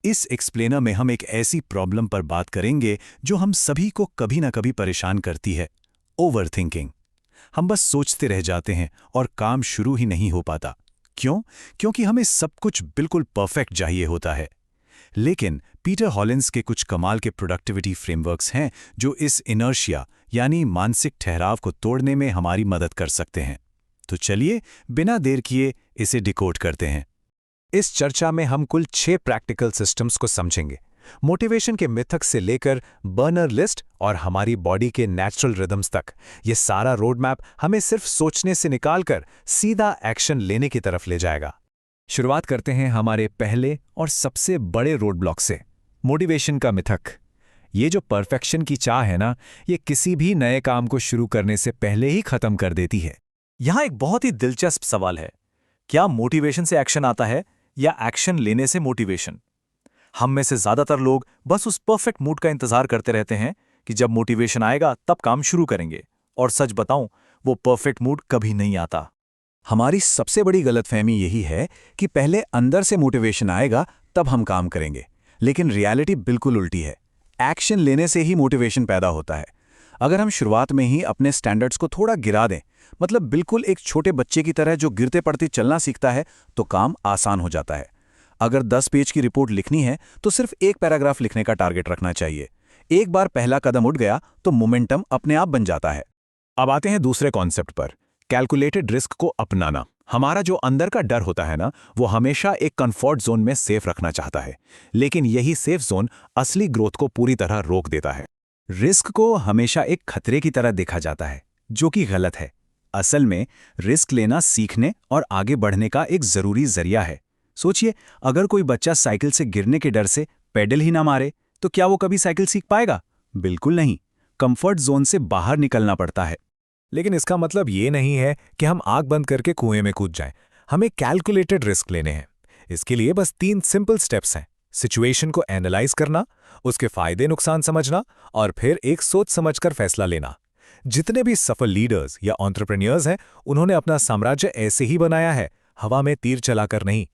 इस एक्सप्लेनर में हम एक ऐसी प्रॉब्लम पर बात करेंगे जो हम सभी को कभी ना कभी परेशान करती है, ओवरथिंकिंग। हम बस सोचते रह जाते हैं और काम शुरू ही नहीं हो पाता। क्यों? क्योंकि हमें सब कुछ बिल्कुल परफेक्ट चाहिए होता है। लेकिन पीटर हॉलिंस के कुछ कमाल के प्रोडक्टिविटी फ्रेमवर्क्स हैं जो इस इनर्शिया यानी मानसिक ठहराव को तोड़ने में हमारी मदद कर सकते हैं। तो चलिए बिना देर किए इसे डिकोड करते हैं। इस चर्चा में हम कुल 6 प्रैक्टिकल सिस्टम्स को समझेंगे। मोटिवेशन के मिथक से लेकर बर्नर लिस्ट और हमारी बॉडी के नेचुरल रिदम्स तक, ये सारा रोड मैप हमें सिर्फ सोचने से निकालकर सीधा एक्शन लेने की तरफ ले जाएगा। शुरुआत करते हैं हमारे पहले और सबसे बड़े रोड ब्लॉक से, मोटिवेशन का मिथक। ये जो परफेक्शन की चाह है ना, ये किसी भी नए काम को शुरू करने से पहले ही खत्म कर देती है। यहाँ एक बहुत ही दिलचस्प सवाल है, क्या मोटिवेशन से एक्शन आता है या एक्शन लेने से मोटिवेशन? हम में से ज्यादातर लोग बस उस परफेक्ट मूड का इंतजार करते रहते हैं कि जब मोटिवेशन आएगा तब काम शुरू करेंगे, और सच बताऊं, वो परफेक्ट मूड कभी नहीं आता। हमारी सबसे बड़ी गलतफहमी यही है कि पहले अंदर से मोटिवेशन आएगा तब हम काम करेंगे, लेकिन रियलिटी बिल्कुल उल्टी है। एक्शन लेने से ही मोटिवेशन पैदा होता है। अगर हम शुरुआत में ही अपने स्टैंडर्ड्स को थोड़ा गिरा दें, मतलब बिल्कुल एक छोटे बच्चे की तरह जो गिरते पड़ते चलना सीखता है, तो काम आसान हो जाता है। अगर 10 पेज की रिपोर्ट लिखनी है तो सिर्फ एक पैराग्राफ लिखने का टारगेट रखना चाहिए। एक बार पहला कदम उठ गया तो मोमेंटम अपने आप बन जाता है। अब आते हैं दूसरे कॉन्सेप्ट पर, कैलकुलेटेड रिस्क को अपनाना। हमारा जो अंदर का डर होता है ना, वो हमेशा एक कंफर्ट जोन में सेफ रखना चाहता है, लेकिन यही सेफ जोन असली ग्रोथ को पूरी तरह रोक देता है। रिस्क को हमेशा एक खतरे की तरह देखा जाता है, जो कि गलत है। असल में रिस्क लेना सीखने और आगे बढ़ने का एक जरूरी जरिया है। सोचिए, अगर कोई बच्चा साइकिल से गिरने के डर से पेडल ही ना मारे तो क्या वो कभी साइकिल सीख पाएगा? बिल्कुल नहीं। कंफर्ट जोन से बाहर निकलना पड़ता है। लेकिन इसका मतलब ये नहीं है कि हम आंख बंद करके कुएं में कूद जाएं। हमें कैलकुलेटेड रिस्क लेने हैं। इसके लिए बस 3 सिंपल स्टेप्स हैं: सिचुएशन को एनालाइज करना, उसके फायदे नुकसान समझना, और फिर एक सोच समझकर फैसला लेना। जितने भी सफल लीडर्स या एंटरप्रेन्योर्स हैं, उन्होंने अपना साम्राज्य ऐसे ही बनाया है, हवा में तीर चलाकर नहीं।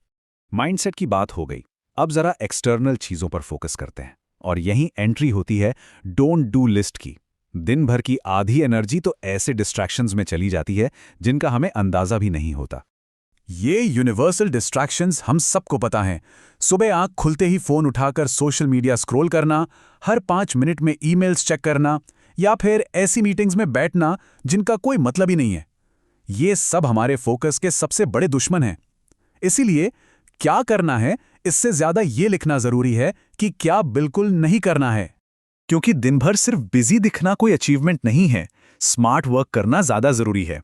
माइंडसेट की बात हो गई। अब जरा एक्सटर्नल चीजों पर फोकस करते हैं, और यहीं एंट्री होती है डोंट डू लिस्ट की। दिन भर की आधी एनर्जी तो ऐसे डिस्ट्रैक्शंस में चली जाती है जिनका हमें अंदाजा भी नहीं होता। ये यूनिवर्सल डिस्ट्रैक्शंस हम सबको पता हैं। सुबह आंख खुलते ही फोन उठाकर सोशल मीडिया स्क्रॉल करना, हर 5 मिनट में ईमेल्स चेक करना, या फिर ऐसी मीटिंग्स में बैठना जिनका कोई मतलब ही नहीं है। ये सब हमारे फोकस के सबसे बड़े दुश्मन हैं। इसीलिए क्या करना है, इससे ज्यादा ये लिखना जरूरी है कि क्या बिल्कुल नहीं करना है। क्योंकि दिन भर सिर्फ बिजी दिखना कोई अचीवमेंट नहीं है, स्मार्ट वर्क करना ज्यादा जरूरी है।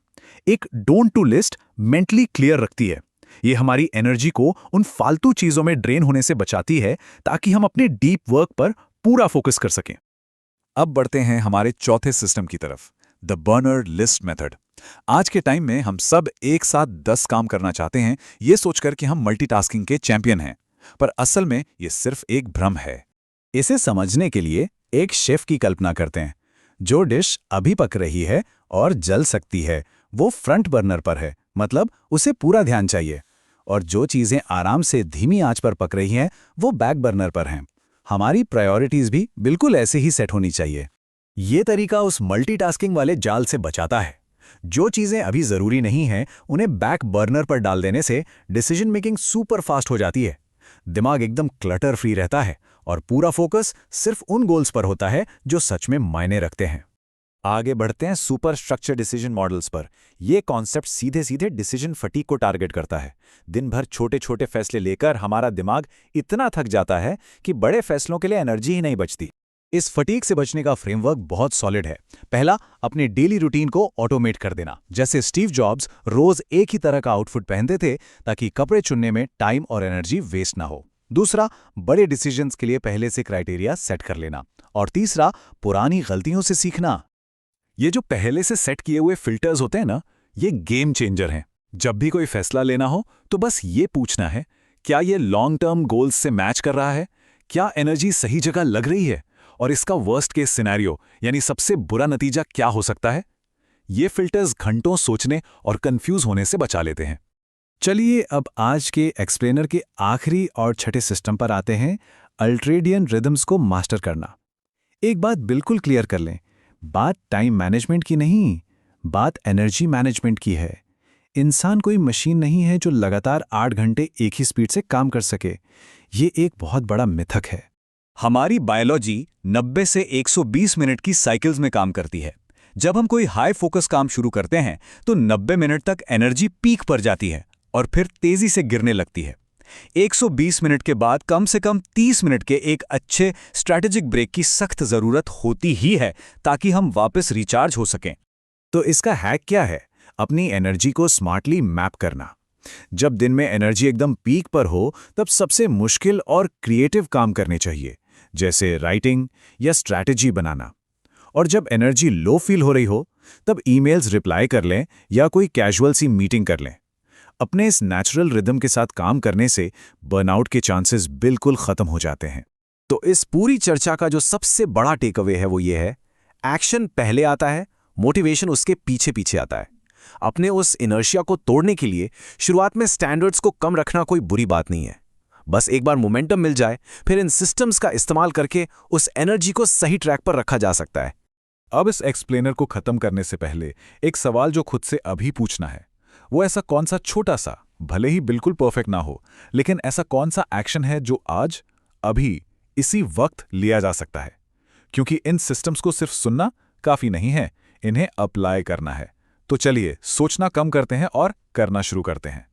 एक don't to list mentally clear रखती है। ये हमारी एनर्जी को उन फालतू चीजों में ड्रेन होने से बचाती है, ताकि हम अपने डीप वर्क पर पूरा फोकस कर सकें। अब बढ़ते हैं हमारे चौथे सिस्टम की तरफ, द बर्नर लिस्ट मेथड। आज के टाइम में हम सब एक साथ 10 काम करना चाहते हैं, ये सोचकर कि हम मल्टीटास्किंग के चैंपियन हैं, पर असल में ये सिर्फ एक भ्रम है। इसे समझने के लिए एक शेफ की कल्पना करते हैं। जो डिश अभी पक रही है और जल सकती है, वो फ्रंट बर्नर पर है, मतलब उसे पूरा ध्यान चाहिए। और जो चीजें आराम से धीमी आंच पर पक रही हैं, वो बैक बर्नर पर हैं। हमारी प्रायोरिटीज भी बिल्कुल ऐसे ही सेट होनी चाहिए। ये तरीका उस मल्टीटास्किंग वाले जाल से बचाता है। जो चीजें अभी जरूरी नहीं हैं, उन्हें बैक बर्नर पर डाल देने से डिसीजन मेकिंग सुपर फास्ट हो जाती है। दिमाग एकदम क्लटर फ्री रहता है और पूरा फोकस सिर्फ उन गोल्स पर होता है जो सच में मायने रखते हैं। आगे बढ़ते हैं सुपर स्ट्रक्चर डिसीजन मॉडल्स पर। यह कॉन्सेप्ट सीधे सीधे डिसीजन फटीग को टारगेट करता है। दिन भर छोटे छोटे फैसले लेकर हमारा दिमाग इतना थक जाता है कि बड़े फैसलों के लिए एनर्जी ही नहीं बचती। इस फटीग से बचने का फ्रेमवर्क बहुत सॉलिड है। पहला, अपने डेली रूटीन को ऑटोमेट कर देना। जैसे स्टीव जॉब्स रोज एक ही तरह का आउटफिट पहनते थे ताकि कपड़े चुनने में टाइम और एनर्जी वेस्ट ना हो। दूसरा, बड़े डिसीजंस के लिए पहले से क्राइटेरिया सेट कर लेना। और तीसरा, पुरानी गलतियों से सीखना। ये जो पहले से सेट किए हुए फिल्टर्स होते हैं ना, ये गेम चेंजर हैं। जब भी कोई फैसला लेना हो तो बस ये पूछना है, क्या ये लॉन्ग टर्म गोल्स से मैच कर रहा है? क्या एनर्जी सही जगह लग रही है? और इसका वर्स्ट केस सिनेरियो यानी सबसे बुरा नतीजा क्या हो सकता है? ये फिल्टर्स घंटों सोचने और कंफ्यूज होने से बचा लेते हैं। चलिए अब आज के एक्सप्लेनर के आखिरी और छठे सिस्टम पर आते हैं, अल्ट्रेडियन रिदम्स को मास्टर करना। एक बात बिल्कुल क्लियर कर लें, बात टाइम मैनेजमेंट की नहीं, बात एनर्जी मैनेजमेंट की है। इंसान कोई मशीन नहीं है जो लगातार 8 घंटे एक ही स्पीड से काम कर सके। ये एक बहुत बड़ा मिथक है। हमारी बायोलॉजी 90 से 120 मिनट की साइकिल्स में काम करती है। जब हम कोई हाई फोकस काम शुरू करते हैं तो 90 मिनट तक एनर्जी पीक पर जाती है और फिर तेजी से गिरने लगती है। 120 मिनट के बाद कम से कम 30 मिनट के एक अच्छे स्ट्रैटेजिक ब्रेक की सख्त जरूरत होती ही है ताकि हम वापस रिचार्ज हो सकें। तो इसका हैक क्या है? अपनी एनर्जी को स्मार्टली मैप करना। जब दिन में एनर्जी एकदम पीक पर हो तब सबसे मुश्किल और क्रिएटिव काम करने चाहिए, जैसे राइटिंग या स्ट्रैटेजी बनाना। और जब एनर्जी लो फील हो रही हो तब ईमेल्स रिप्लाई कर लें या कोई कैजुअल सी मीटिंग कर लें। अपने इस नेचुरल रिदम के साथ काम करने से बर्नआउट के चांसेस बिल्कुल खत्म हो जाते हैं। तो इस पूरी चर्चा का जो सबसे बड़ा टेकअवे है वो ये है, एक्शन पहले आता है, मोटिवेशन उसके पीछे पीछे आता है। अपने उस इनर्शिया को तोड़ने के लिए शुरुआत में स्टैंडर्ड्स को कम रखना कोई बुरी बात नहीं है। बस एक बार मोमेंटम मिल जाए फिर इन सिस्टम्स का इस्तेमाल करके उस एनर्जी को सही ट्रैक पर रखा जा सकता है। अब इस एक्सप्लेनर को खत्म करने से पहले एक सवाल जो खुद से अभी पूछना है, वो ऐसा कौन सा छोटा सा, भले ही बिल्कुल परफेक्ट ना हो, लेकिन ऐसा कौन सा एक्शन है जो आज, अभी, इसी वक्त लिया जा सकता है? क्योंकि इन सिस्टम्स को सिर्फ सुनना काफी नहीं है, इन्हें अप्लाई करना है। तो चलिए सोचना कम करते हैं और करना शुरू करते हैं।